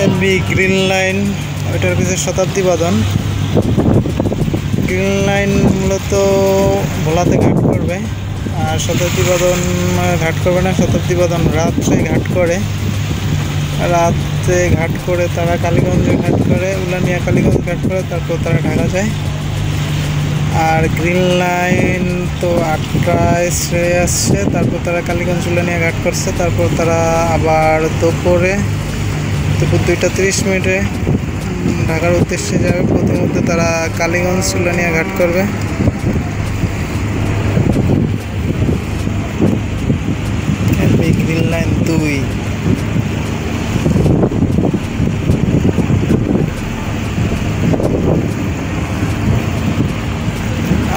LB green line, ওইটার পিছনে শতাব্দী বাঁধন। গ্রিন লাইন মূলত ভোলাতে ঘাট করবে, আর শতাব্দী বাঁধন ঘাট করবে না। শতাব্দী বাঁধন রাত্রে ঘাট করে, রাত্রে ঘাট করে তারা কালীগঞ্জে ঘাট করে, উলানিয়া কালীগঞ্জ ঘাট করে, তারপর তারা ঢাকা যায়। আর গ্রিন লাইন তো 8টায় ছেড়ে আসছে, তারপর তারা কালীগঞ্জ উলানিয়া ঘাট করছে, তারপর তারা আবার দুপুর 2টা 30 মিনিটে ঢাকার উদ্দেশ্যে যাবে। প্রথমত তারা কালীগঞ্জ উলানিয়া ঘাট করবে। Green line 2।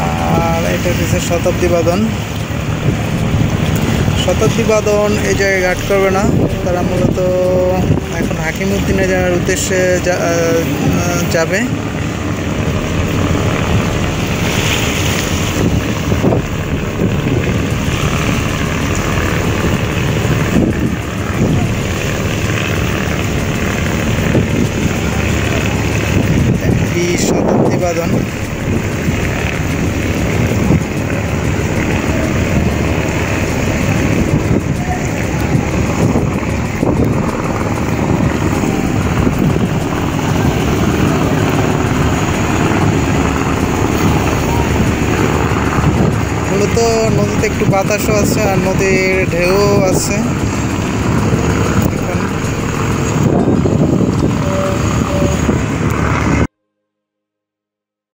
আর এটা হচ্ছে শতাব্দী বাঁধন। শতাব্দী বাঁধন এই জায়গায় ঘাট করবে না, তারা মূলত এখন হাকিমউদ্দিনে যাওয়ার উদ্দেশ্যে যাবে। শতাব্দী বাঁধন মূলত নদীতে একটু বাতাসও আছে আর নদীর ঢেউও আছে।